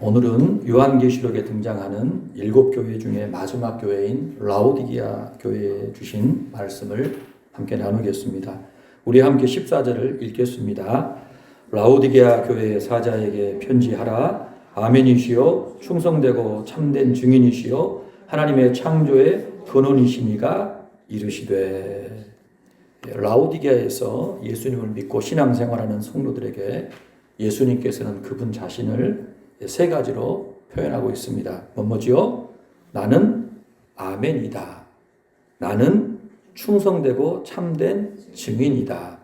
오늘은 요한계시록에 등장하는 7교회 중에 마지막 교회인 라오디게아 교회에 주신 말씀을 함께 나누겠습니다. 우리 함께 14절을 읽겠습니다. 라오디게아 교회의 사자에게 편지하라. 아멘이시요 충성되고 참된 증인이시요 하나님의 창조의 근원이시니가 이르시되. 라오디게아에서 예수님을 믿고 신앙생활하는 성도들에게 예수님께서는 그분 자신을 세 가지로 표현하고 있습니다. 뭐지요? 나는 아멘이다. 나는 충성되고 참된 증인이다.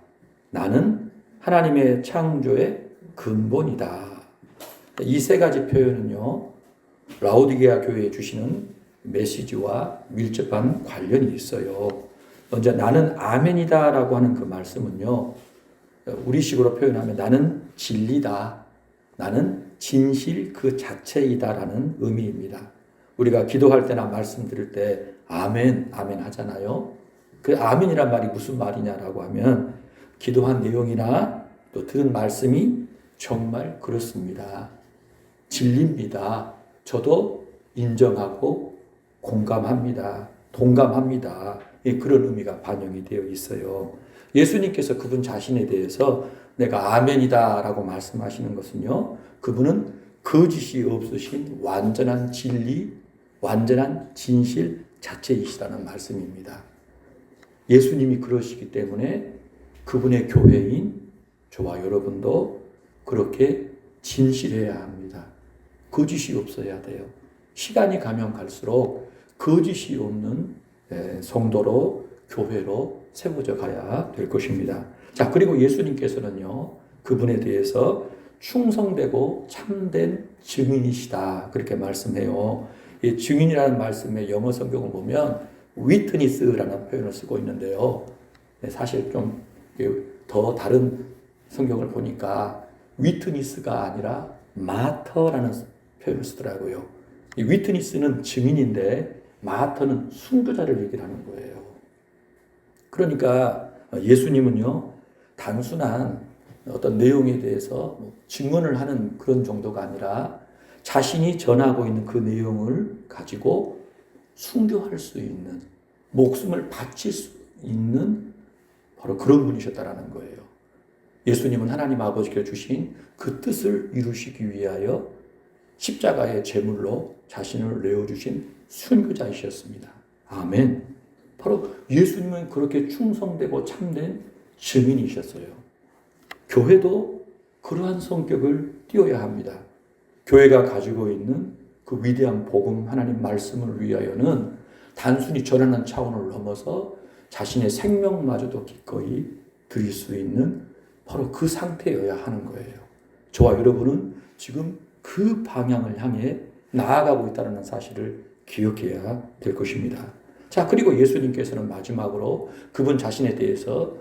나는 하나님의 창조의 근본이다. 이 세 가지 표현은요, 라오디게아 교회에 주시는 메시지와 밀접한 관련이 있어요. 먼저 나는 아멘이다라고 하는 그 말씀은요, 우리식으로 표현하면 나는 진리다. 나는 진실 그 자체이다라는 의미입니다. 우리가 기도할 때나 말씀드릴 때 아멘, 아멘 하잖아요. 그 아멘이란 말이 무슨 말이냐라고 하면 기도한 내용이나 또 들은 말씀이 정말 그렇습니다. 진리입니다. 저도 인정하고 공감합니다. 동감합니다. 그런 의미가 반영이 되어 있어요. 예수님께서 그분 자신에 대해서 내가 아멘이다 라고 말씀하시는 것은요, 그분은 거짓이 없으신 완전한 진리, 완전한 진실 자체이시라는 말씀입니다. 예수님이 그러시기 때문에 그분의 교회인 저와 여러분도 그렇게 진실해야 합니다. 거짓이 없어야 돼요. 시간이 가면 갈수록 거짓이 없는 성도로, 교회로 세워져 가야 될 것입니다. 자, 그리고 예수님께서는요, 그분에 대해서 충성되고 참된 증인이시다. 그렇게 말씀해요. 이 증인이라는 말씀의 영어 성경을 보면 위트니스라는 표현을 쓰고 있는데요. 사실 좀 더 다른 성경을 보니까 위트니스가 아니라 마터라는 표현을 쓰더라고요. 이 위트니스는 증인인데 마터는 순교자를 얘기를 하는 거예요. 그러니까 예수님은요, 단순한 어떤 내용에 대해서 증언을 하는 그런 정도가 아니라 자신이 전하고 있는 그 내용을 가지고 순교할 수 있는, 목숨을 바칠 수 있는 바로 그런 분이셨다라는 거예요. 예수님은 하나님 아버지께 주신 그 뜻을 이루시기 위하여 십자가의 제물로 자신을 내어주신 순교자이셨습니다. 아멘. 바로 예수님은 그렇게 충성되고 참된 증인이셨어요. 교회도 그러한 성격을 띄어야 합니다. 교회가 가지고 있는 그 위대한 복음 하나님 말씀을 위하여는 단순히 전하는 차원을 넘어서 자신의 생명마저도 기꺼이 드릴 수 있는 바로 그 상태여야 하는 거예요. 저와 여러분은 지금 그 방향을 향해 나아가고 있다는 사실을 기억해야 될 것입니다. 자, 그리고 예수님께서는 마지막으로 그분 자신에 대해서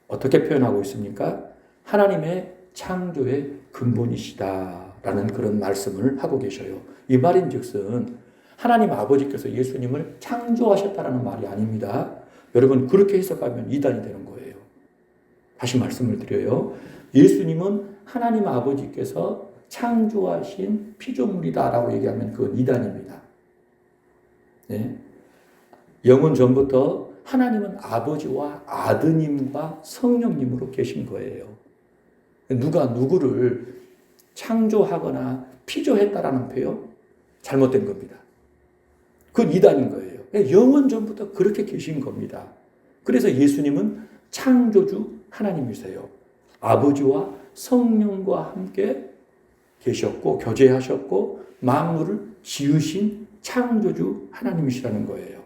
어떻게 표현하고 있습니까? 하나님의 창조의 근본이시다라는 그런 말씀을 하고 계셔요. 이 말인즉슨 하나님 아버지께서 예수님을 창조하셨다라는 말이 아닙니다. 여러분, 그렇게 해석하면 이단이 되는 거예요. 다시 말씀을 드려요. 예수님은 하나님 아버지께서 창조하신 피조물이다라고 얘기하면 그건 이단입니다. 네. 영원 전부터 하나님은 아버지와 아드님과 성령님으로 계신 거예요. 누가 누구를 창조하거나 피조했다라는 표현 잘못된 겁니다. 그건 이단인 거예요. 영원 전부터 그렇게 계신 겁니다. 그래서 예수님은 창조주 하나님이세요. 아버지와 성령과 함께 계셨고 교제하셨고 만물을 지으신 창조주 하나님이시라는 거예요.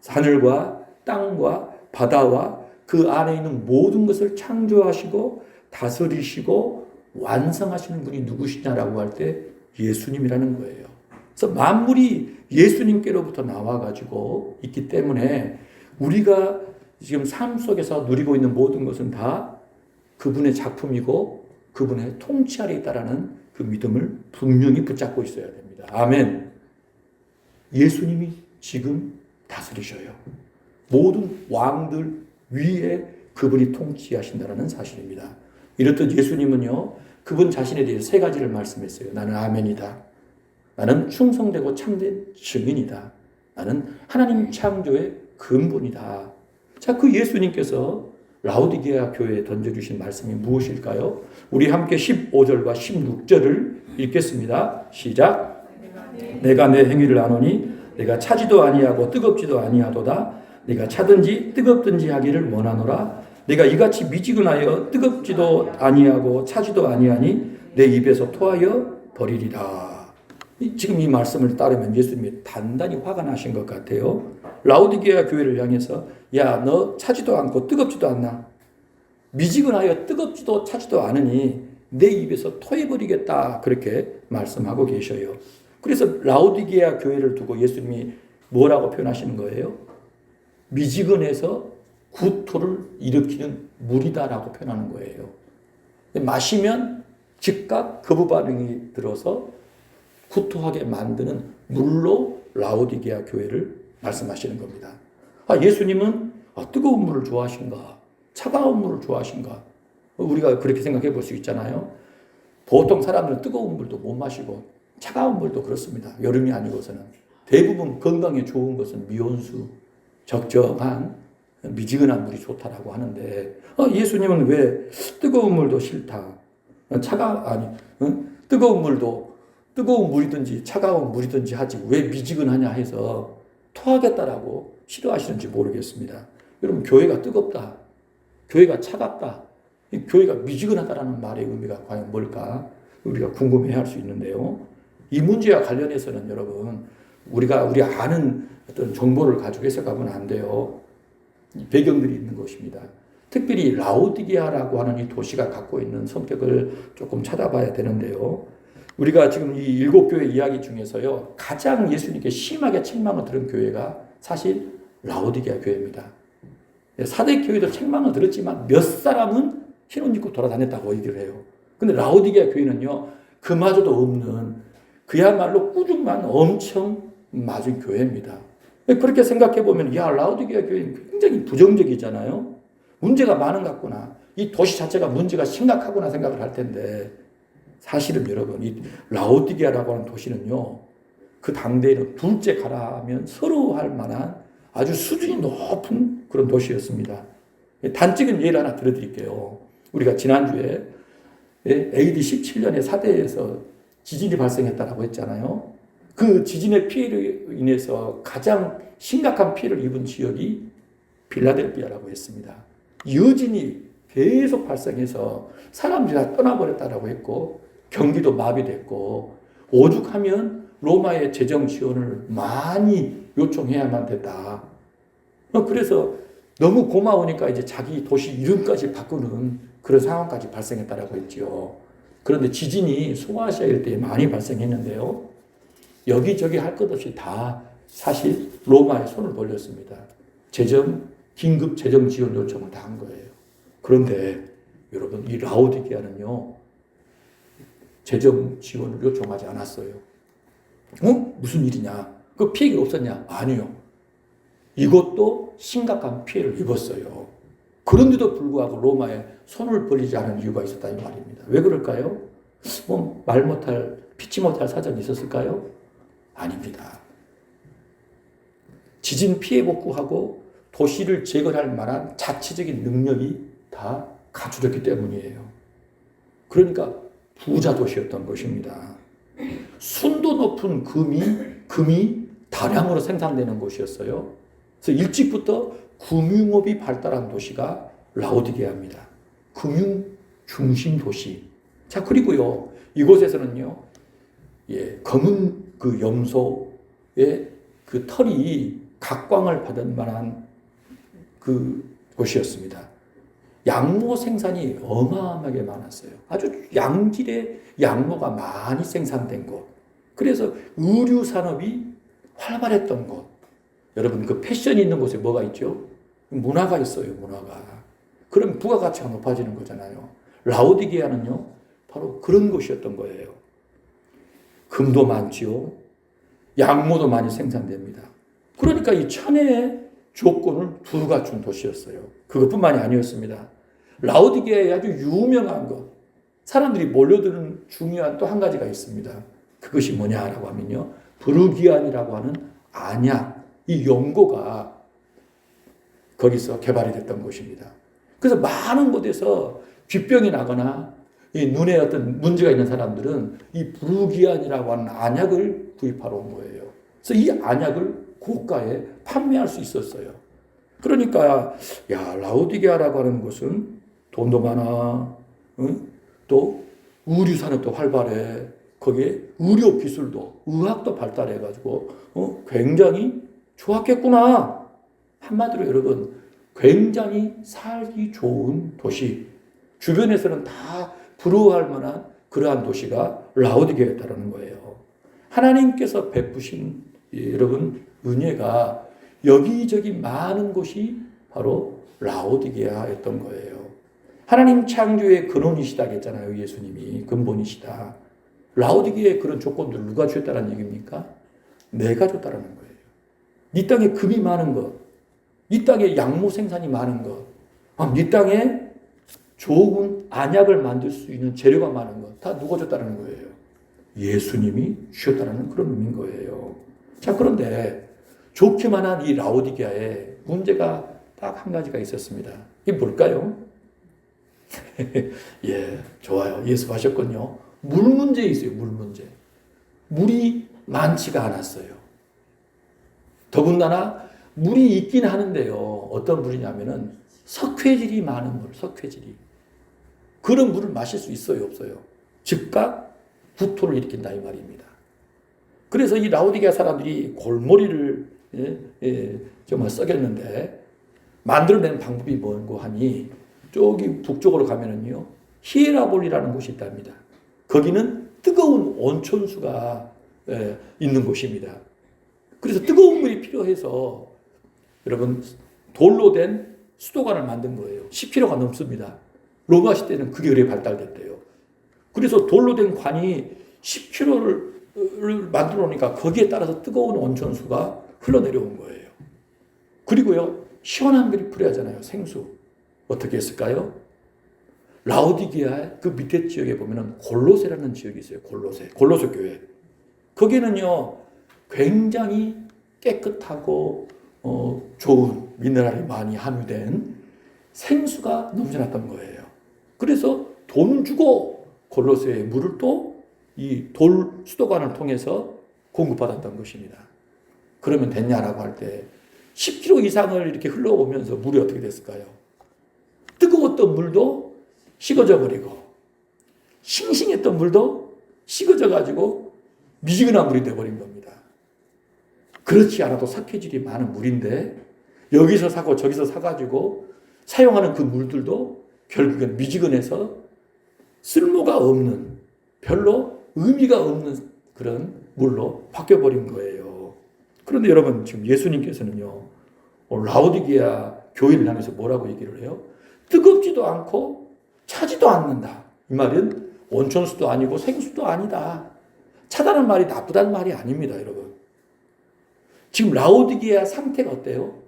하늘과 땅과 바다와 그 안에 있는 모든 것을 창조하시고 다스리시고 완성하시는 분이 누구시냐라고 할 때 예수님이라는 거예요. 그래서 만물이 예수님께로부터 나와가지고 있기 때문에 우리가 지금 삶 속에서 누리고 있는 모든 것은 다 그분의 작품이고 그분의 통치 아래 있다라는 그 믿음을 분명히 붙잡고 있어야 됩니다. 아멘. 예수님이 지금 다스리셔요. 모든 왕들 위에 그분이 통치하신다는 사실입니다. 이렇듯 예수님은요, 그분 자신에 대해서 세 가지를 말씀했어요. 나는 아멘이다. 나는 충성되고 참된 증인이다. 나는 하나님 창조의 근본이다. 자, 그 예수님께서 라오디게아 교회에 던져주신 말씀이 무엇일까요? 우리 함께 15절과 16절을 읽겠습니다. 시작. 내가 내 행위를 아노니 내가 차지도 아니하고 뜨겁지도 아니하도다. 내가 차든지 뜨겁든지 하기를 원하노라. 내가 이같이 미지근하여 뜨겁지도 아니하고 차지도 아니하니 내 입에서 토하여 버리리라. 지금 이 말씀을 따르면 예수님이 단단히 화가 나신 것 같아요. 라오디게아 교회를 향해서 야, 너 차지도 않고 뜨겁지도 않나? 미지근하여 뜨겁지도 차지도 않으니 내 입에서 토해버리겠다. 그렇게 말씀하고 계셔요. 그래서 라오디게아 교회를 두고 예수님이 뭐라고 표현하시는 거예요? 미지근해서 구토를 일으키는 물이다라고 표현하는 거예요. 마시면 즉각 거부 반응이 들어서 구토하게 만드는 물로 라오디게아 교회를 말씀하시는 겁니다. 예수님은 뜨거운 물을 좋아하신가? 차가운 물을 좋아하신가? 우리가 그렇게 생각해 볼 수 있잖아요. 보통 사람들은 뜨거운 물도 못 마시고 차가운 물도 그렇습니다. 여름이 아니고서는. 대부분 건강에 좋은 것은 미온수, 적정한 미지근한 물이 좋다라고 하는데 예수님은 왜 뜨거운 물도 싫다. 뜨거운 물이든지 차가운 물이든지 하지 왜 미지근하냐 해서 토하겠다라고 싫어하시는지 모르겠습니다. 여러분, 교회가 뜨겁다, 교회가 차갑다, 교회가 미지근하다라는 말의 의미가 과연 뭘까 우리가 궁금해할 수 있는데요. 이 문제와 관련해서는 여러분 우리 아는 어떤 정보를 가지고 해석하면 안 돼요. 배경들이 있는 것입니다. 특별히 라오디게아라고 하는 이 도시가 갖고 있는 성격을 조금 찾아봐야 되는데요. 우리가 지금 이 7교회 이야기 중에서요, 가장 예수님께 심하게 책망을 들은 교회가 사실 라오디게아 교회입니다. 4대 교회도 책망을 들었지만 몇 사람은 흰 옷 입고 돌아다녔다고 얘기를 해요. 근데 라오디게아 교회는요, 그마저도 없는 그야말로 꾸중만 엄청 맞은 교회입니다. 그렇게 생각해 보면 라오디게아 교회는 굉장히 부정적이잖아요. 문제가 많은 것 같구나. 이 도시 자체가 문제가 심각하구나 생각을 할 텐데 사실은 여러분 이 라오디게아라고 하는 도시는요, 그 당대에는 둘째 가라면 서로 할 만한 아주 수준이 높은 그런 도시였습니다. 단적인 예를 하나 들어드릴게요. 우리가 지난주에 AD 17년에 사대에서 지진이 발생했다고 했잖아요. 그 지진의 피해로 인해서 가장 심각한 피해를 입은 지역이 필라델피아라고 했습니다. 여진이 계속 발생해서 사람들이 다 떠나버렸다고 했고 경기도 마비됐고 오죽하면 로마의 재정 지원을 많이 요청해야만 됐다. 그래서 너무 고마우니까 이제 자기 도시 이름까지 바꾸는 그런 상황까지 발생했다고 했죠. 그런데 지진이 소아시아 일대에 많이 발생했는데요. 여기저기 할 것 없이 다 사실 로마에 손을 벌렸습니다. 긴급 재정 지원 요청을 다 한 거예요. 그런데 여러분 이 라오디게아는요, 재정 지원을 요청하지 않았어요. 무슨 일이냐? 그 피해가 없었냐? 아니요. 이것도 심각한 피해를 입었어요. 그런데도 불구하고 로마에 손을 벌리지 않은 이유가 있었다 이 말입니다. 왜 그럴까요? 말 못할, 피치 못할 사정이 있었을까요? 아닙니다. 지진 피해 복구하고 도시를 재건할 만한 자체적인 능력이 다 갖춰졌기 때문이에요. 그러니까 부자 도시였던 것입니다. 순도 높은 금이 다량으로 생산되는 곳이었어요. 그래서 일찍부터 금융업이 발달한 도시가 라오디게아입니다. 금융 중심 도시. 자, 그리고요, 이곳에서는요, 검은 그 염소의 그 털이 각광을 받은 만한 그 곳이었습니다. 양모 생산이 어마어마하게 많았어요. 아주 양질의 양모가 많이 생산된 곳. 그래서 의류 산업이 활발했던 곳. 여러분 그 패션이 있는 곳에 뭐가 있죠? 문화가 있어요. 문화가. 그럼 부가가치가 높아지는 거잖아요. 라오디게아는요, 바로 그런 곳이었던 거예요. 금도 많지요. 양모도 많이 생산됩니다. 그러니까 이 천혜의 조건을 두루 갖춘 도시였어요. 그것뿐만이 아니었습니다. 라오디게아의 아주 유명한 것, 사람들이 몰려드는 중요한 또 한 가지가 있습니다. 그것이 뭐냐라고 하면요. 브루기안이라고 하는 안약, 이 연고가 거기서 개발이 됐던 것입니다. 그래서 많은 곳에서 귓병이 나거나 이 눈에 어떤 문제가 있는 사람들은 이 브루기안이라고 하는 안약을 구입하러 온 거예요. 그래서 이 안약을 고가에 판매할 수 있었어요. 그러니까 야, 라오디게아라고 하는 곳은 돈도 많아, 응? 또 의류 산업도 활발해, 거기에 의료 기술도 의학도 발달해가지고 굉장히 좋았겠구나. 한마디로 여러분 굉장히 살기 좋은 도시, 주변에서는 다 부러워할 만한 그러한 도시가 라오디게아였다는 거예요. 하나님께서 베푸신 여러분 은혜가 여기저기 많은 곳이 바로 라오디게아였던 거예요. 하나님 창조의 근원이시다 했잖아요. 예수님이 근본이시다. 라오디게아의 그런 조건들을 누가 주었다는 얘기입니까? 내가 줬다는 거예요. 네 땅에 금이 많은 것, 네 땅에 양모 생산이 많은 것, 네 땅에 좋은 안약을 만들 수 있는 재료가 많은 것, 다 누가 줬다는 거예요? 예수님이 주셨다는 그런 의미인 거예요. 자, 그런데 좋기만 한 이 라오디게아에 문제가 딱 한 가지가 있었습니다. 이게 뭘까요? 예, 좋아요. 예습하셨군요. 물 문제 있어요, 물 문제. 물이 많지가 않았어요. 더군다나 물이 있긴 하는데요. 어떤 물이냐면은 석회질이 많은 물, 석회질이. 그런 물을 마실 수 있어요, 없어요? 즉각 구토를 일으킨다 이 말입니다. 그래서 이 라오디게아 사람들이 골머리를 정말 썩였는데 만들어낸 방법이 뭔고 하니 저기 북쪽으로 가면은요 히에라볼이라는 곳이 있답니다. 거기는 뜨거운 온천수가 있는 곳입니다. 그래서 뜨거운 물이 필요해서 여러분 돌로 된 수도관을 만든 거예요. 10km가 넘습니다. 로마 시대는 그게 그렇게 발달됐대요. 그래서 돌로 된 관이 10km를 만들어 놓으니까 거기에 따라서 뜨거운 온천수가 흘러내려온 거예요. 그리고요 시원한 물이 필요하잖아요. 생수. 어떻게 했을까요? 라오디게아의 그 밑에 지역에 보면은 골로새라는 지역이 있어요. 골로새 교회. 거기는요 굉장히 깨끗하고 좋은 미네랄이 많이 함유된 생수가 넘쳐났던 거예요. 그래서 돈을 주고 골로새의 물을 또 이 돌 수도관을 통해서 공급받았던 것입니다. 그러면 됐냐라고 할 때 10km 이상을 이렇게 흘러오면서 물이 어떻게 됐을까요? 뜨거웠던 물도 식어져 버리고 싱싱했던 물도 식어져 가지고 미지근한 물이 되어버린 겁니다. 그렇지 않아도 석회질이 많은 물인데 여기서 사고 저기서 사가지고 사용하는 그 물들도 결국엔 미지근해서 쓸모가 없는 별로 의미가 없는 그런 물로 바뀌어버린 거예요. 그런데 여러분 지금 예수님께서는요 라오디게아 교회를 향해서 뭐라고 얘기를 해요? 뜨겁지도 않고 차지도 않는다. 이 말은 온천수도 아니고 생수도 아니다. 차다는 말이 나쁘다는 말이 아닙니다, 여러분. 지금 라오디게아 상태가 어때요?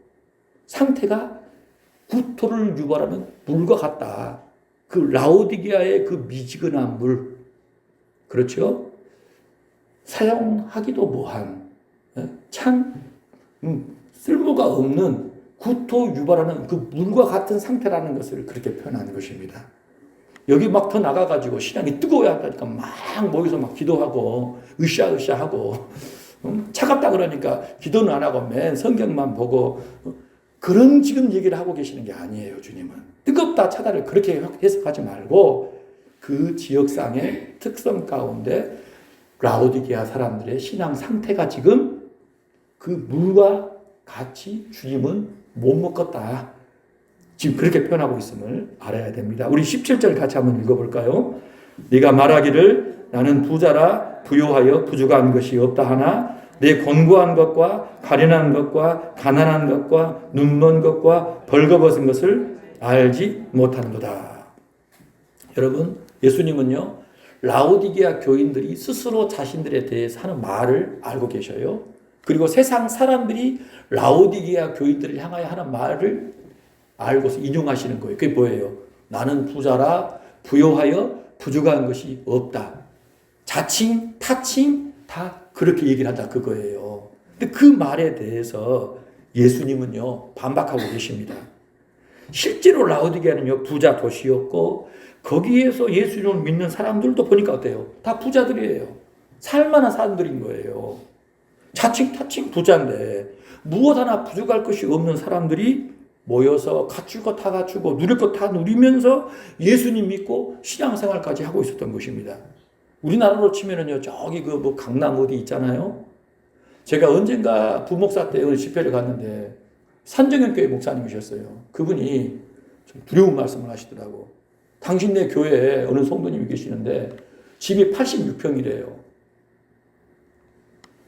상태가 구토를 유발하는 물과 같다. 그 라오디게아의 그 미지근한 물, 그렇죠? 사용하기도 뭐한 참 쓸모가 없는 구토 유발하는 그 물과 같은 상태라는 것을 그렇게 표현한 것입니다. 여기 막 더 나가가지고 신앙이 뜨거워야 한다니까 막 모여서 막 기도하고 으쌰으쌰하고 차갑다 그러니까 기도는 안 하고 맨 성경만 보고 그런 지금 얘기를 하고 계시는 게 아니에요. 주님은 뜨겁다 차다를 그렇게 해석하지 말고 그 지역상의 특성 가운데 라오디게아 사람들의 신앙 상태가 지금 그 물과 같이 주님은 못 먹었다. 지금 그렇게 표현하고 있음을 알아야 됩니다. 우리 17절 같이 한번 읽어볼까요? 네가 말하기를 나는 부자라 부요하여 부족한 것이 없다 하나 내 곤고한 것과 가련한 것과 가난한 것과 눈먼 것과 벌거벗은 것을 알지 못하는도다. 여러분 예수님은요 라오디게아 교인들이 스스로 자신들에 대해서 하는 말을 알고 계셔요. 그리고 세상 사람들이 라오디게아 교인들을 향하여 하는 말을 알고서 인용하시는 거예요. 그게 뭐예요? 나는 부자라 부요하여 부족한 것이 없다. 자칭, 타칭 다 그렇게 얘기를 한다 그거예요. 근데 그 말에 대해서 예수님은요 반박하고 계십니다. 실제로 라오디게아는요 부자 도시였고 거기에서 예수님을 믿는 사람들도 보니까 어때요? 다 부자들이에요. 살만한 사람들인 거예요. 자칭 타칭 부자인데 무엇 하나 부족할 것이 없는 사람들이 모여서 갖출 거 다 갖추고 누릴 거 다 누리면서 예수님 믿고 신앙생활까지 하고 있었던 것입니다. 우리나라로 치면은요 저기 그 뭐 강남 어디 있잖아요. 제가 언젠가 부목사 때 어느 집회를 갔는데 산정현교회 목사님이셨어요. 그분이 좀 두려운 말씀을 하시더라고. 당신네 교회에 어느 성도님이 계시는데 집이 86평이래요.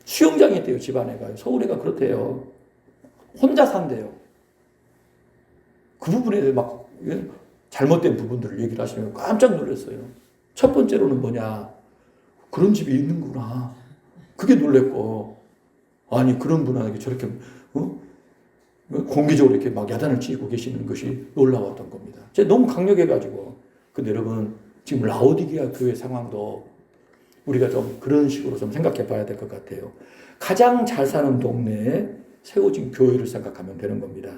수영장이 있대요. 집안에가. 서울에가 그렇대요. 혼자 산대요. 그 부분에 대해 막 잘못된 부분들을 얘기를 하시면 깜짝 놀랐어요. 첫 번째로는 뭐냐. 그런 집이 있는구나. 그게 놀랬고 아니 그런 분한테 저렇게 공개적으로 이렇게 막 야단을 치고 계시는 것이 놀라웠던 겁니다. 제가 너무 강력해가지고. 근데 여러분 지금 라오디게아 교회 상황도 우리가 좀 그런 식으로 좀 생각해 봐야 될 것 같아요. 가장 잘 사는 동네에 세워진 교회를 생각하면 되는 겁니다.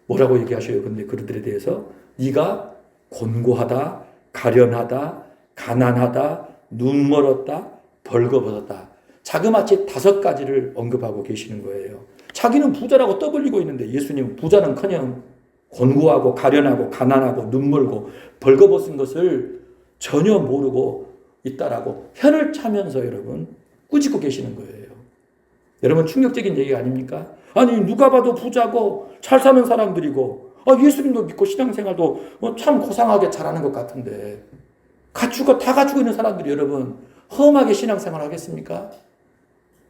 뭐라고 얘기하셔요? 근데 그들에 대해서 네가 곤고하다, 가련하다, 가난하다, 눈 멀었다, 벌거벗었다. 자그마치 5가지를 언급하고 계시는 거예요. 자기는 부자라고 떠벌리고 있는데 예수님은 부자는커녕 곤고하고 가련하고 가난하고 눈멀고 벌거벗은 것을 전혀 모르고 있다라고 혀를 차면서 여러분 꾸짖고 계시는 거예요. 여러분 충격적인 얘기 아닙니까? 아니 누가 봐도 부자고 잘 사는 사람들이고 예수님도 믿고 신앙생활도 참 고상하게 잘하는 것 같은데 다 갖추고 있는 사람들이 여러분 험하게 신앙생활 하겠습니까?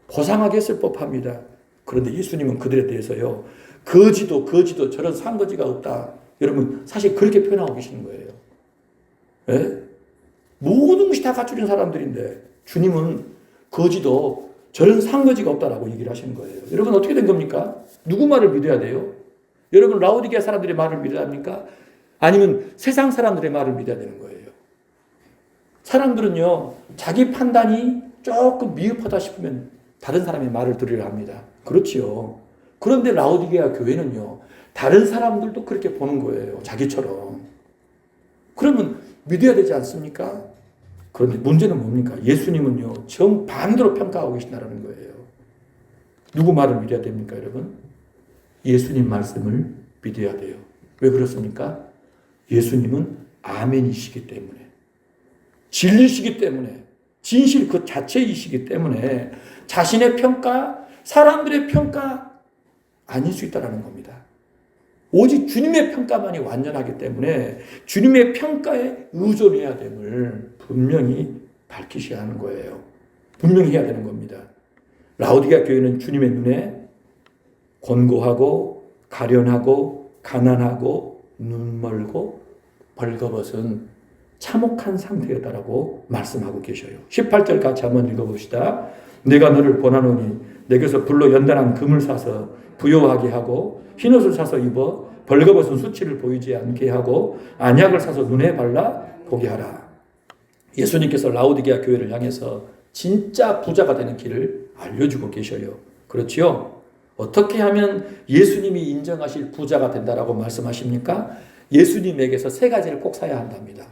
고상하게 했을 법합니다. 그런데 예수님은 그들에 대해서요 거지도 저런 상거지가 없다. 여러분 사실 그렇게 표현하고 계시는 거예요. 예? 모든 것이 다 갖추린 사람들인데 주님은 거지도 저런 상거지가 없다라고 얘기를 하시는 거예요. 여러분 어떻게 된 겁니까? 누구 말을 믿어야 돼요? 여러분 라오디게아 사람들의 말을 믿어야 합니까? 아니면 세상 사람들의 말을 믿어야 되는 거예요. 사람들은요 자기 판단이 조금 미흡하다 싶으면 다른 사람의 말을 들으려 합니다. 그렇지요. 그런데 라오디게아 교회는요 다른 사람들도 그렇게 보는 거예요. 자기처럼. 그러면 믿어야 되지 않습니까? 그런데 문제는 뭡니까? 예수님은요 정반대로 평가하고 계신다는 거예요. 누구 말을 믿어야 됩니까 여러분? 예수님 말씀을 믿어야 돼요. 왜 그렇습니까? 예수님은 아멘이시기 때문에, 진리시기 때문에, 진실 그 자체이시기 때문에 자신의 평가, 사람들의 평가 아닐 수 있다는 겁니다. 오직 주님의 평가만이 완전하기 때문에 주님의 평가에 의존해야 됨을 분명히 밝히셔야 하는 거예요. 분명히 해야 되는 겁니다. 라오디게아 교회는 주님의 눈에 곤고하고 가련하고 가난하고 눈멀고 벌거벗은 참혹한 상태였다라고 말씀하고 계셔요. 18절 같이 한번 읽어봅시다. 내가 너를 권하노니 내게서 불로 연단한 금을 사서 부요하게 하고 흰옷을 사서 입어 벌거벗은 수치를 보이지 않게 하고 안약을 사서 눈에 발라 보게 하라. 예수님께서 라오디게아 교회를 향해서 진짜 부자가 되는 길을 알려주고 계셔요. 그렇지요? 어떻게 하면 예수님이 인정하실 부자가 된다라고 말씀하십니까? 예수님에게서 3가지를 꼭 사야 한답니다.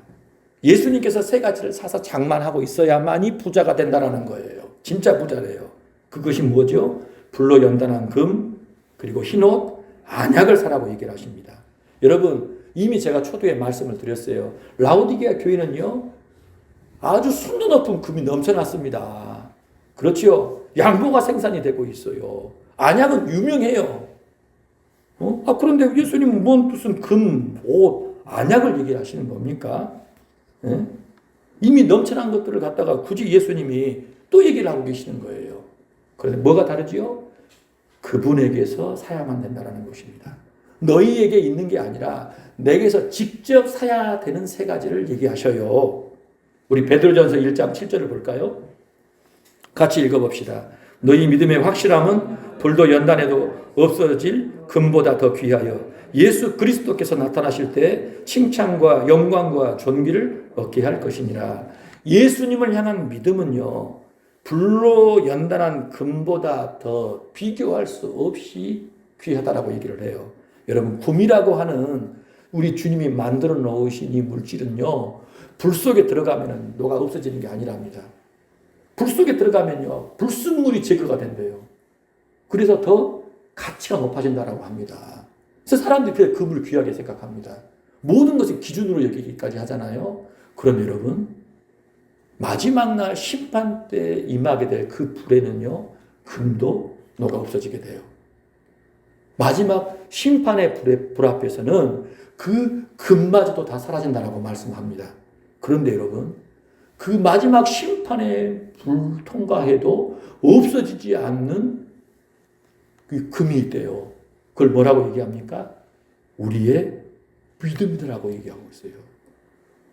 예수님께서 3가지를 사서 장만하고 있어야만이 부자가 된다라는 거예요. 진짜 부자래요. 그것이 뭐죠? 불로 연단한 금, 그리고 흰옷, 안약을 사라고 얘기를 하십니다. 여러분 이미 제가 초두에 말씀을 드렸어요. 라오디게아 교회는요 아주 순도 높은 금이 넘쳐났습니다. 그렇지요? 양보가 생산이 되고 있어요. 안약은 유명해요. 그런데 예수님은 무슨 금, 옷, 안약을 얘기를 하시는 겁니까? 예? 이미 넘쳐난 것들을 갖다가 굳이 예수님이 또 얘기를 하고 계시는 거예요. 그런데 뭐가 다르지요? 그분에게서 사야만 된다는 것입니다. 너희에게 있는 게 아니라 내게서 직접 사야 되는 3가지를 얘기하셔요. 우리 베드로전서 1장 7절을 볼까요? 같이 읽어봅시다. 너희 믿음의 확실함은 불도 연단해도 없어질 금보다 더 귀하여 예수 그리스도께서 나타나실 때 칭찬과 영광과 존귀를 얻게 할 것이니라. 예수님을 향한 믿음은요, 불로 연단한 금보다 더 비교할 수 없이 귀하다라고 얘기를 해요. 여러분, 금이라고 하는 우리 주님이 만들어 놓으신 이 물질은요, 불 속에 들어가면 녹아 없어지는 게 아니랍니다. 불 속에 들어가면요, 불순물이 제거가 된대요. 그래서 더 가치가 높아진다라고 합니다. 그래서 사람들이 금을 귀하게 생각합니다. 모든 것을 기준으로 여기기까지 하잖아요. 그럼 여러분, 마지막 날 심판 때 임하게 될 그 불에는요, 금도 녹아 없어지게 돼요. 마지막 심판의 불 앞에서는 그 금마저도 다 사라진다라고 말씀합니다. 그런데 여러분, 그 마지막 심판의 불 통과해도 없어지지 않는 그 금이 있대요. 그걸 뭐라고 얘기합니까? 우리의 믿음이라고 얘기하고 있어요.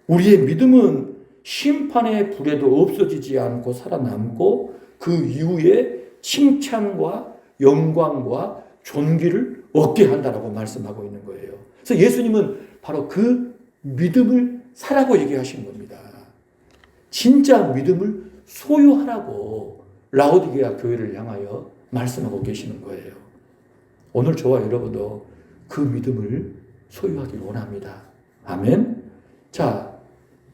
우리의 믿음은 심판의 불에도 없어지지 않고 살아남고 그 이후에 칭찬과 영광과 존귀를 얻게 한다라고 말씀하고 있는 거예요. 그래서 예수님은 바로 그 믿음을 사라고 얘기하신 겁니다. 진짜 믿음을 소유하라고 라오디게아 교회를 향하여 말씀하고 계시는 거예요. 오늘 저와 여러분도 그 믿음을 소유하기 원합니다. 아멘. 자,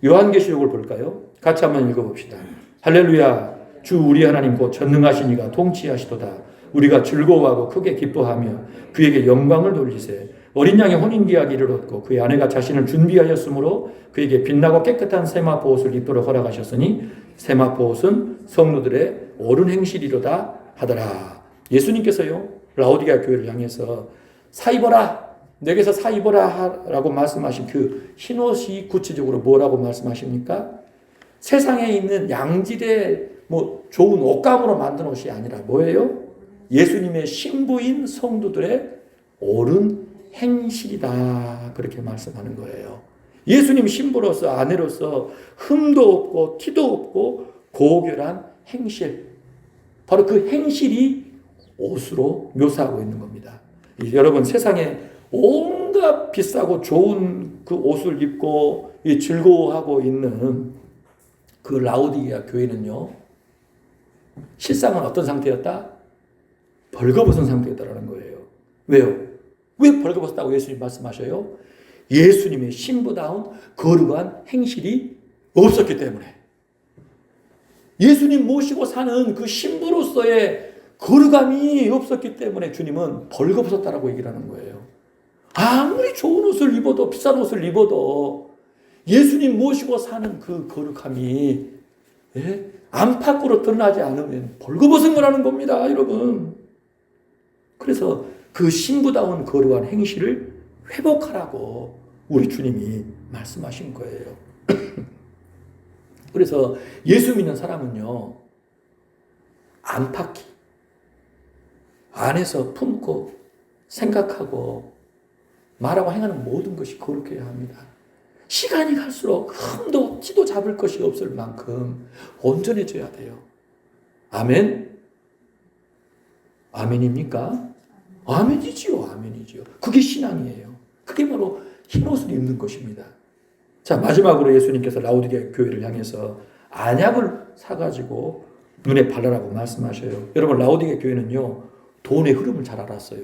요한계시록을 볼까요? 같이 한번 읽어봅시다. 할렐루야. 주 우리 하나님 곧 전능하신 이가 통치하시도다. 우리가 즐거워하고 크게 기뻐하며 그에게 영광을 돌리세. 어린 양의 혼인기하기를 얻고 그의 아내가 자신을 준비하였으므로 그에게 빛나고 깨끗한 세마포 옷을 입도록 허락하셨으니 세마포 옷은 성도들의 옳은 행실이로다 하더라. 예수님께서요, 라오디게아 교회를 향해서 사 입어라, 내게서 사 입어라 라고 말씀하신 그 흰옷이 구체적으로 뭐라고 말씀하십니까? 세상에 있는 양질의 좋은 옷감으로 만든 옷이 아니라 뭐예요? 예수님의 신부인 성도들의 옳은 행실이다, 그렇게 말씀하는 거예요. 예수님 신부로서, 아내로서 흠도 없고 티도 없고 고결한 행실, 바로 그 행실이 옷으로 묘사하고 있는 겁니다. 여러분, 세상에 온갖 비싸고 좋은 그 옷을 입고 즐거워하고 있는 그 라오디게아 교회는요, 실상은 어떤 상태였다? 벌거벗은 상태였다라는 거예요. 왜요? 왜 벌거벗었다고 예수님 말씀하셔요? 예수님의 신부다운 거룩한 행실이 없었기 때문에. 예수님 모시고 사는 그 신부로서의 거룩함이 없었기 때문에 주님은 벌거벗었다라고 얘기를 하는 거예요. 아무리 좋은 옷을 입어도, 비싼 옷을 입어도 예수님 모시고 사는 그 거룩함이 안팎으로 드러나지 않으면 벌거벗은 거라는 겁니다, 여러분. 그래서 그 신부다운 거룩한 행실을 회복하라고 우리 주님이 말씀하신 거예요. 그래서 예수 믿는 사람은요, 안팎이 안에서 품고 생각하고 말하고 행하는 모든 것이 거룩해야 합니다. 시간이 갈수록 흠도 티도 잡을 것이 없을 만큼 온전해져야 돼요. 아멘? 아멘입니까? 아멘이지요, 아멘이지요. 그게 신앙이에요. 그게 바로 흰옷을 입는 것입니다. 자, 마지막으로 예수님께서 라오디게아 교회를 향해서 안약을 사가지고 눈에 바르라고 말씀하셔요. 여러분, 라오디게아 교회는요, 돈의 흐름을 잘 알았어요.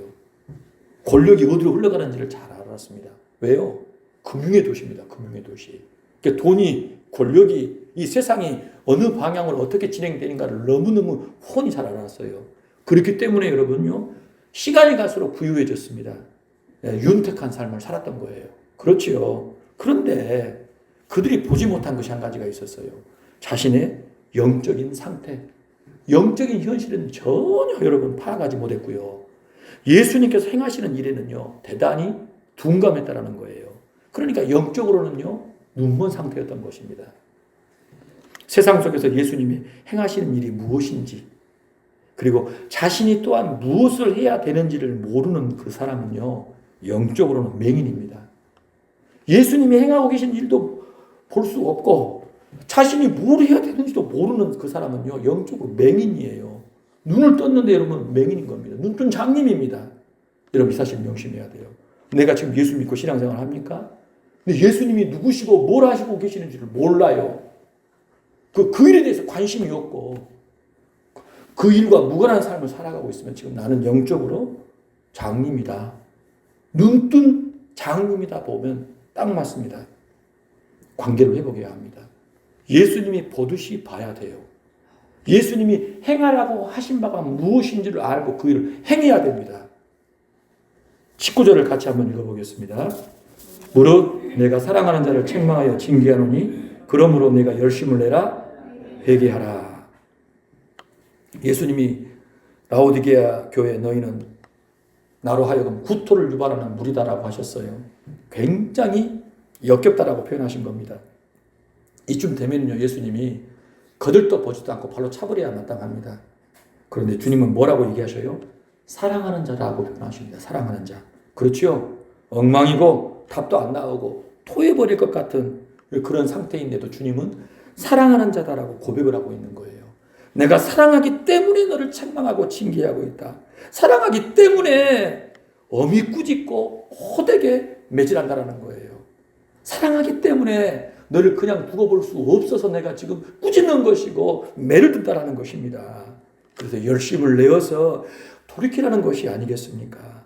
권력이 어디로 흘러가는지를 잘 알았습니다. 왜요? 금융의 도시입니다. 금융의 도시. 그러니까 돈이, 권력이, 이 세상이 어느 방향으로 어떻게 진행되는가를 너무너무 훤히 잘 알았어요. 그렇기 때문에 여러분요, 시간이 갈수록 부유해졌습니다. 윤택한 삶을 살았던 거예요. 그렇지요. 그런데 그들이 보지 못한 것이 한 가지가 있었어요. 자신의 영적인 상태, 영적인 현실은 전혀 여러분 파악하지 못했고요. 예수님께서 행하시는 일에는요, 대단히 둔감했다라는 거예요. 그러니까 영적으로는요, 눈먼 상태였던 것입니다. 세상 속에서 예수님이 행하시는 일이 무엇인지, 그리고 자신이 또한 무엇을 해야 되는지를 모르는 그 사람은요, 영적으로는 맹인입니다. 예수님이 행하고 계신 일도 볼 수 없고 자신이 뭘 해야 되는지도 모르는 그 사람은요, 영적으로 맹인이에요. 눈을 떴는데 여러분 맹인인 겁니다. 눈뜬 장님입니다. 여러분 이 사실 명심해야 돼요. 내가 지금 예수 믿고 신앙생활 합니까? 근데 예수님이 누구시고 뭘 하시고 계시는지를 몰라요. 그 일에 대해서 관심이 없고 그 일과 무관한 삶을 살아가고 있으면 지금 나는 영적으로 장님이다. 눈뜬 장님이다 보면 딱 맞습니다. 관계를 회복해야 합니다. 예수님이 보듯이 봐야 돼요. 예수님이 행하라고 하신 바가 무엇인지를 알고 그 일을 행해야 됩니다. 19절을 같이 한번 읽어보겠습니다. 무릇 내가 사랑하는 자를 책망하여 징계하노니 그러므로 내가 열심을 내라 회개하라. 예수님이 라오디게아 교회 너희는 나로 하여금 구토를 유발하는 무리다라고 하셨어요. 굉장히 역겹다라고 표현하신 겁니다. 이쯤 되면요 예수님이 거들떠 보지도 않고 발로 차버려야 마땅합니다. 그런데 주님은 뭐라고 얘기하셔요? 사랑하는 자라고 표현하십니다. 사랑하는 자. 그렇죠? 엉망이고 답도 안 나오고 토해버릴 것 같은 그런 상태인데도 주님은 사랑하는 자다라고 고백을 하고 있는 거예요. 내가 사랑하기 때문에 너를 책망하고 징계하고 있다. 사랑하기 때문에 엄히 꾸짖고 호되게 매질한다라는 거예요. 사랑하기 때문에 너를 그냥 두고 볼 수 없어서 내가 지금 꾸짖는 것이고 매를 든다라는 것입니다. 그래서 열심을 내어서 돌이키라는 것이 아니겠습니까?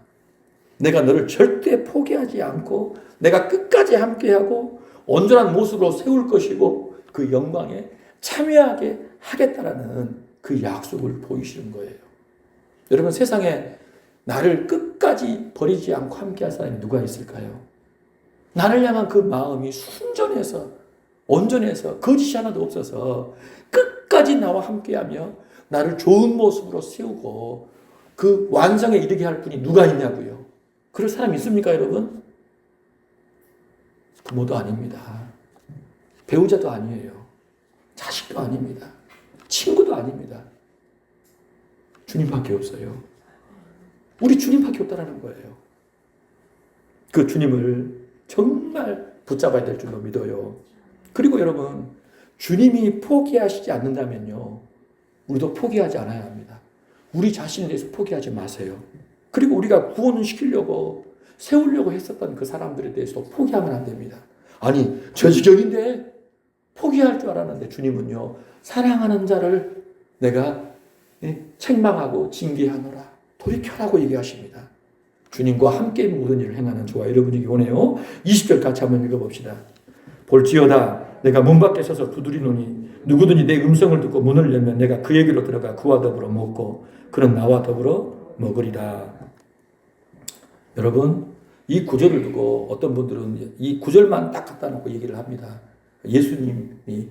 내가 너를 절대 포기하지 않고 내가 끝까지 함께하고 온전한 모습으로 세울 것이고 그 영광에 참여하게 하겠다라는 그 약속을 보이시는 거예요. 여러분 세상에 나를 끝까지 버리지 않고 함께할 사람이 누가 있을까요? 나를 향한 그 마음이 순전해서 온전해서 거짓이 하나도 없어서 끝까지 나와 함께하며 나를 좋은 모습으로 세우고 그 완성에 이르게 할 분이 누가 있냐고요. 그럴 사람이 있습니까 여러분? 부모도 아닙니다. 배우자도 아니에요. 자식도 아닙니다. 친구도 아닙니다. 주님밖에 없어요. 우리 주님밖에 없다라는 거예요. 그 주님을 정말 붙잡아야 될 줄로 믿어요. 그리고 여러분 주님이 포기하시지 않는다면요 우리도 포기하지 않아야 합니다. 우리 자신에 대해서 포기하지 마세요. 그리고 우리가 구원을 시키려고 세우려고 했었던 그 사람들에 대해서도 포기하면 안 됩니다. 아니 저 지경인데 포기할 줄 알았는데 주님은요 사랑하는 자를 내가 책망하고 징계하노라 돌이켜라고 얘기하십니다. 주님과 함께 모든 일을 행하는 저와 여러분에게 오네요. 20절 같이 한번 읽어봅시다. 볼지어다 내가 문 밖에 서서 두드리노니 누구든지 내 음성을 듣고 문을 열면 내가 그에게로 들어가 그와 더불어 먹고 그는 나와 더불어 먹으리라. 여러분 이 구절을 두고 어떤 분들은 이 구절만 딱 갖다 놓고 얘기를 합니다. 예수님이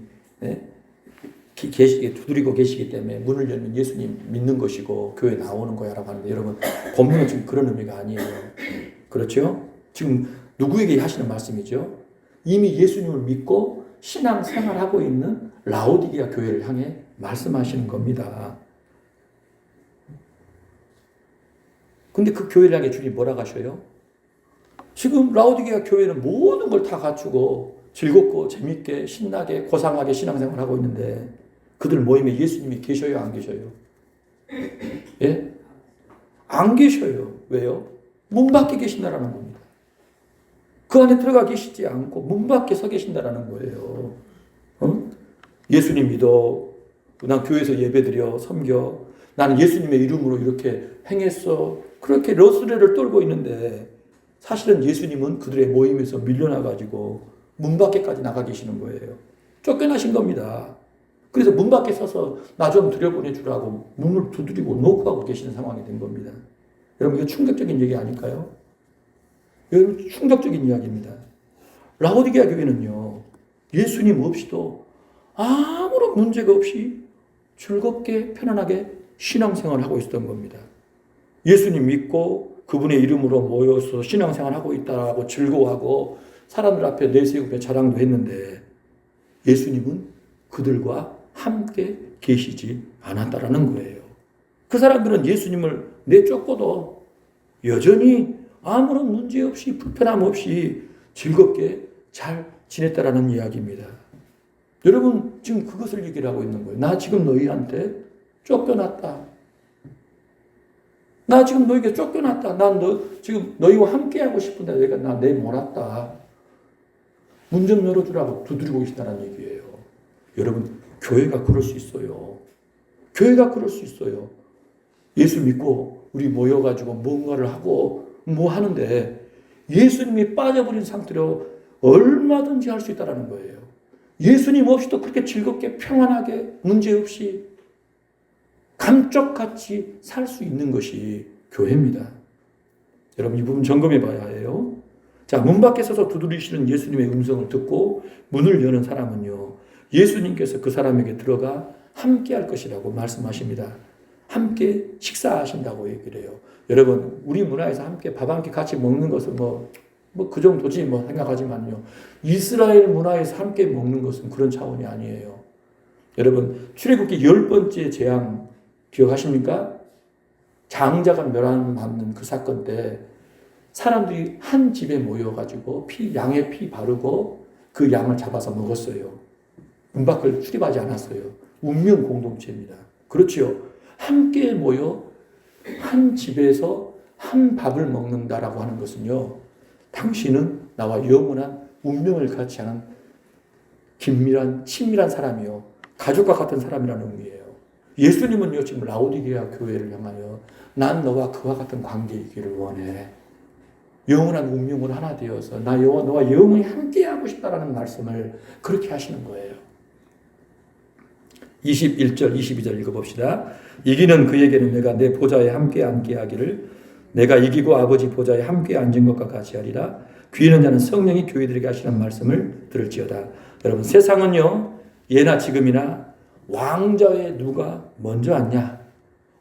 두드리고 계시기 때문에 문을 열면 예수님 믿는 것이고 교회 나오는 거야라고 하는데 여러분 본문은 지금 그런 의미가 아니에요. 그렇죠? 지금 누구에게 하시는 말씀이죠? 이미 예수님을 믿고 신앙 생활하고 있는 라오디게아 교회를 향해 말씀하시는 겁니다. 근데 그 교회를 향해 주님이 뭐라고 하셔요? 지금 라오디게아 교회는 모든 걸 다 갖추고 즐겁고 재밌게 신나게 고상하게 신앙생활을 하고 있는데 그들 모임에 예수님이 계셔요 안 계셔요? 예? 안 계셔요. 왜요? 문 밖에 계신다라는 겁니다. 그 안에 들어가 계시지 않고 문 밖에 서 계신다라는 거예요. 예수님 믿어. 난 교회에서 예배드려 섬겨. 나는 예수님의 이름으로 이렇게 행했어. 그렇게 러스레를 떨고 있는데 사실은 예수님은 그들의 모임에서 밀려나가지고 문 밖에까지 나가 계시는 거예요. 쫓겨나신 겁니다. 그래서 문 밖에 서서 나 좀 들여보내주라고 문을 두드리고 노크하고 계시는 상황이 된 겁니다. 여러분 이거 충격적인 얘기 아닐까요? 여러분 충격적인 이야기입니다. 라오디게아 교회는요. 예수님 없이도 아무런 문제가 없이 즐겁게 편안하게 신앙생활을 하고 있었던 겁니다. 예수님 믿고 그분의 이름으로 모여서 신앙생활하고 있다고 즐거워하고 사람들 앞에 내세우며 자랑도 했는데 예수님은 그들과 함께 계시지 않았다라는 거예요. 그 사람들은 예수님을 내쫓고도 여전히 아무런 문제 없이 불편함 없이 즐겁게 잘 지냈다라는 이야기입니다. 여러분 지금 그것을 얘기를 하고 있는 거예요. 나 지금 너희한테 쫓겨났다. 나 지금 너희에게 쫓겨났다. 난 지금 너희와 함께 하고 싶은데 내가 나 내몰았다. 문 좀 열어주라고 두드리고 계신다는 얘기예요. 여러분, 교회가 그럴 수 있어요. 교회가 그럴 수 있어요. 예수 믿고 우리 모여가지고 뭔가를 하고 뭐 하는데 예수님이 빠져버린 상태로 얼마든지 할 수 있다는 거예요. 예수님 없이도 그렇게 즐겁게 평안하게 문제없이 감쪽같이 살 수 있는 것이 교회입니다. 여러분, 이 부분 점검해 봐야 해요. 자, 문 밖에 서서 두드리시는 예수님의 음성을 듣고 문을 여는 사람은요, 예수님께서 그 사람에게 들어가 함께 할 것이라고 말씀하십니다. 함께 식사하신다고 얘기를 해요. 여러분, 우리 문화에서 함께 밥 한 끼 같이 먹는 것은 그 정도지 생각하지만요. 이스라엘 문화에서 함께 먹는 것은 그런 차원이 아니에요. 여러분, 출애굽기 10번째 재앙 기억하십니까? 장자가 멸함받는 그 사건 때 사람들이 한 집에 모여가지고 양의 피 바르고 그 양을 잡아서 먹었어요. 문 밖을 출입하지 않았어요. 운명 공동체입니다. 그렇지요. 함께 모여 한 집에서 한 밥을 먹는다라고 하는 것은요, 당신은 나와 영원한 운명을 같이 하는 긴밀한 친밀한 사람이요, 가족과 같은 사람이라는 의미예요. 예수님은요, 지금 라오디게아 교회를 향하여 난 너와 그와 같은 관계이기를 원해. 영원한 운명으로 하나 되어서 너와 영원히 함께하고 싶다라는 말씀을 그렇게 하시는 거예요. 21절, 22절 읽어봅시다. 이기는 그에게는 내가 내 보좌에 함께 앉게 하기를 내가 이기고 아버지 보좌에 함께 앉은 것과 같이 하리라. 귀 있는 자는 성령이 교회들에게 하시는 말씀을 들을지어다. 여러분, 세상은요, 예나 지금이나 왕좌에 누가 먼저 앉냐,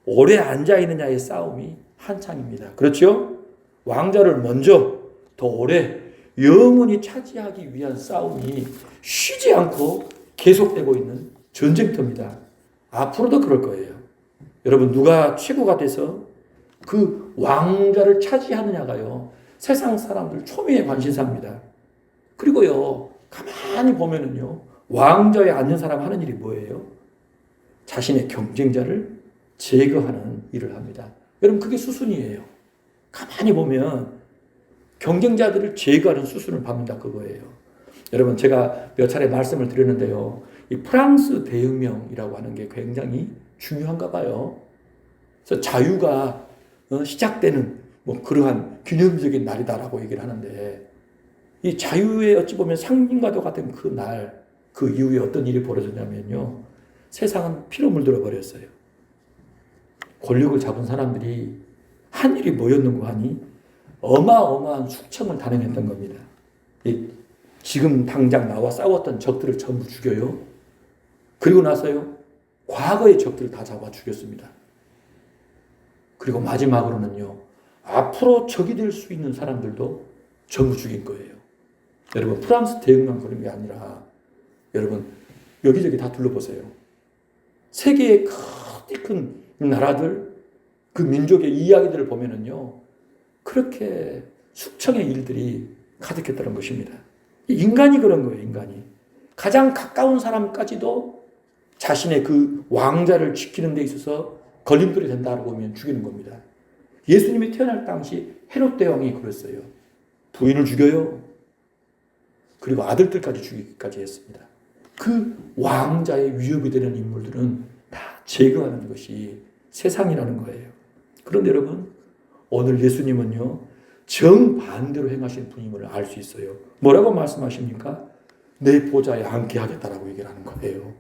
오래 앉아있느냐의 싸움이 한창입니다. 그렇죠? 왕좌를 먼저 더 오래 영원히 차지하기 위한 싸움이 쉬지 않고 계속되고 있는 전쟁터입니다. 앞으로도 그럴 거예요. 여러분, 누가 최고가 돼서 그 왕좌를 차지하느냐가요, 세상 사람들 초미의 관심사입니다. 그리고요, 가만히 보면은요, 왕좌에 앉는 사람 하는 일이 뭐예요? 자신의 경쟁자를 제거하는 일을 합니다. 여러분, 그게 수순이에요. 가만히 보면 경쟁자들을 제거하는 수순을 밟는다, 그거예요. 여러분, 제가 몇 차례 말씀을 드렸는데요, 이 프랑스 대혁명이라고 하는 게 굉장히 중요한가 봐요. 그래서 자유가 시작되는 그러한 기념적인 날이다라고 얘기를 하는데, 이 자유의 어찌 보면 상징과도 같은 그 날, 그 이후에 어떤 일이 벌어졌냐면요, 세상은 피로 물들어 버렸어요. 권력을 잡은 사람들이 한 일이 뭐였는고 하니 어마어마한 숙청을 단행했던 겁니다. 지금 당장 나와 싸웠던 적들을 전부 죽여요. 그리고 나서요, 과거의 적들을 다 잡아 죽였습니다. 그리고 마지막으로는요, 앞으로 적이 될 수 있는 사람들도 전부 죽인 거예요. 여러분, 프랑스 대혁명 그런 게 아니라, 여러분, 여기저기 다 둘러보세요. 세계의 큰 나라들, 그 민족의 이야기들을 보면은요, 그렇게 숙청의 일들이 가득했다는 것입니다. 인간이 그런 거예요, 인간이. 가장 가까운 사람까지도 자신의 그 왕자를 지키는 데 있어서 걸림돌이 된다고 보면 죽이는 겁니다. 예수님이 태어날 당시 헤롯 대왕이 그랬어요. 부인을 죽여요. 그리고 아들들까지 죽이기까지 했습니다. 그 왕자의 위협이 되는 인물들은 다 제거하는 것이 세상이라는 거예요. 그런데 여러분, 오늘 예수님은요, 정반대로 행하신 분임을 알 수 있어요. 뭐라고 말씀하십니까? 내 보좌에 앉게 하겠다라고 얘기를 하는 거예요.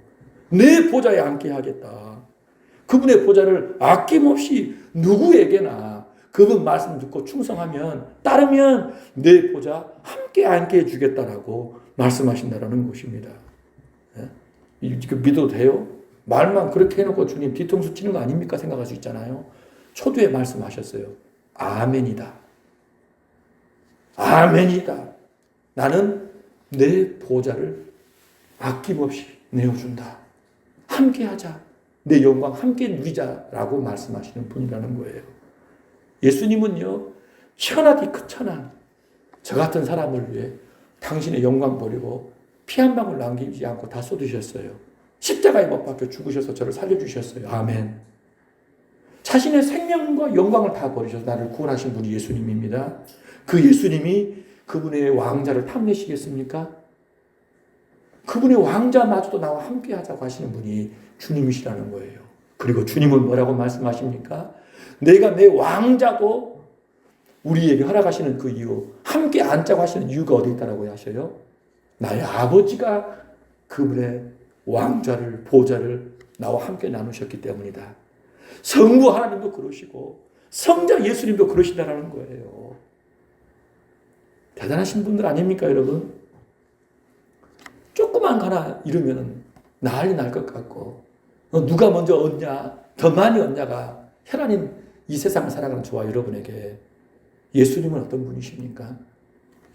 내 보좌에 앉게 하겠다. 그분의 보좌를 아낌없이 누구에게나 그분 말씀 듣고 충성하면, 따르면 내 보좌 함께 앉게 해주겠다라고 말씀하신다라는 것입니다. 이거 믿어도 돼요? 말만 그렇게 해놓고 주님 뒤통수 치는 거 아닙니까? 생각할 수 있잖아요. 초두에 말씀하셨어요. 아멘이다. 아멘이다. 나는 내 보좌를 아낌없이 내어준다. 함께 하자. 내 영광 함께 누리자라고 말씀하시는 분이라는 거예요. 예수님은요, 천하디 그 천하, 저 같은 사람을 위해 당신의 영광 버리고 피 한 방울 남기지 않고 다 쏟으셨어요. 십자가에 못 박혀 죽으셔서 저를 살려주셨어요. 아멘. 자신의 생명과 영광을 다 버리셔서 나를 구원하신 분이 예수님입니다. 그 예수님이 그분의 왕자를 탐내시겠습니까? 그분의 왕자마저도 나와 함께 하자고 하시는 분이 주님이시라는 거예요. 그리고 주님은 뭐라고 말씀하십니까? 내가 내 왕자도 우리에게 허락하시는 그 이유, 함께 앉자고 하시는 이유가 어디 있다라고 하셔요? 나의 아버지가 그분의 왕좌를, 보좌를 나와 함께 나누셨기 때문이다. 성부 하나님도 그러시고 성자 예수님도 그러시다라는 거예요. 대단하신 분들 아닙니까, 여러분? 조그만 하나 이루면 난리 날 것 같고, 누가 먼저 얻냐, 더 많이 얻냐가 혈안인 이 세상을 살아가는 저와 여러분에게 예수님은 어떤 분이십니까?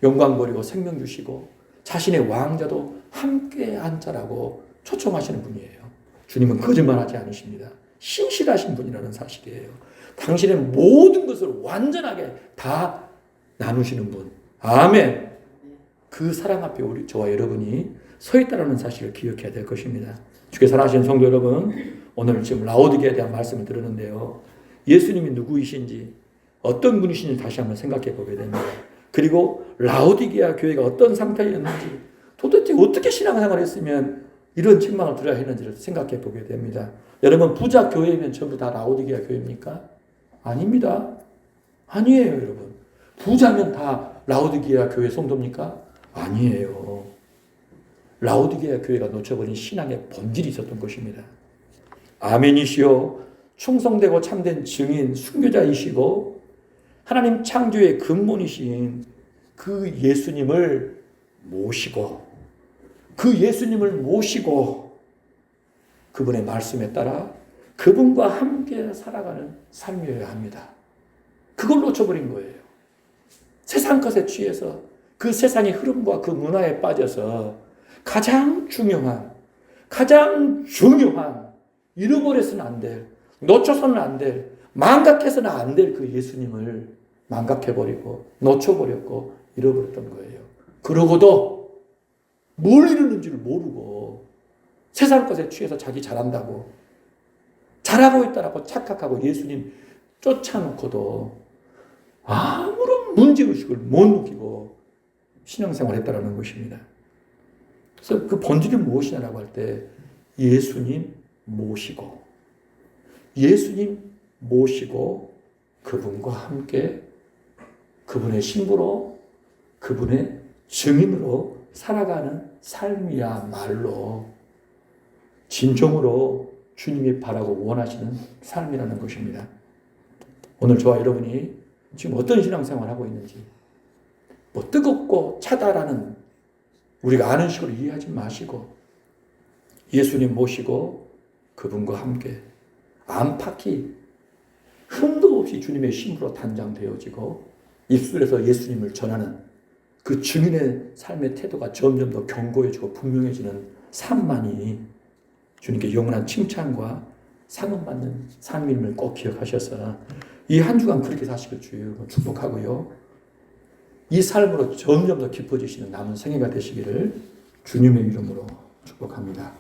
영광 버리고 생명 주시고 자신의 왕자도 함께 앉자라고 초청하시는 분이에요. 주님은 거짓말하지 않으십니다. 신실하신 분이라는 사실이에요. 당신의 모든 것을 완전하게 다 나누시는 분. 아멘. 그 사랑 앞에 우리 저와 여러분이 서 있다는 사실을 기억해야 될 것입니다. 주께 사랑하시는 성도 여러분, 오늘 지금 라오디게에 대한 말씀을 들었는데요. 예수님이 누구이신지, 어떤 분이신지 다시 한번 생각해 보게 됩니다. 그리고 라오디게아 교회가 어떤 상태였는지, 도대체 어떻게 신앙생활을 했으면 이런 책망을 들어야 했는지를 생각해 보게 됩니다. 여러분, 부자 교회면 전부 다 라오디게아 교회입니까? 아닙니다. 아니에요, 여러분. 부자면 다 라오디게아 교회 성도입니까? 아니에요. 라오디게아 교회가 놓쳐버린 신앙의 본질이 있었던 것입니다. 아멘이시오. 충성되고 참된 증인, 순교자이시고 하나님 창조의 근본이신 그 예수님을 모시고 그분의 말씀에 따라 그분과 함께 살아가는 삶이어야 합니다. 그걸 놓쳐버린 거예요. 세상 것에 취해서 그 세상의 흐름과 그 문화에 빠져서 가장 중요한 잃어버려서는 안 될, 놓쳐서는 안 될, 망각해서는 안 될 그 예수님을 망각해버리고 놓쳐버렸고 잃어버렸던 거예요. 그러고도 뭘 이루는지를 모르고 세상 것에 취해서 자기 잘한다고 잘하고 있다라고 착각하고 예수님 쫓아놓고도 아무런 문제의식을 못 느끼고 신앙생활을 했다라는 것입니다. 그래서 그 본질이 무엇이냐라고 할 때 예수님 모시고 그분과 함께 그분의 신부로 그분의 증인으로 살아가는 삶이야말로 진정으로 주님이 바라고 원하시는 삶이라는 것입니다. 오늘 저와 여러분이 지금 어떤 신앙생활을 하고 있는지 뜨겁고 차다라는 우리가 아는 식으로 이해하지 마시고 예수님 모시고 그분과 함께 안팎이 흠도 없이 주님의 신부로 단장되어지고 입술에서 예수님을 전하는 그 증인의 삶의 태도가 점점 더 견고해지고 분명해지는 삶만이 주님께 영원한 칭찬과 상은 받는 삶임을 꼭 기억하셔서 이 한 주간 그렇게 사시길 주여 축복하고요. 이 삶으로 점점 더 깊어지시는 남은 생애가 되시기를 주님의 이름으로 축복합니다.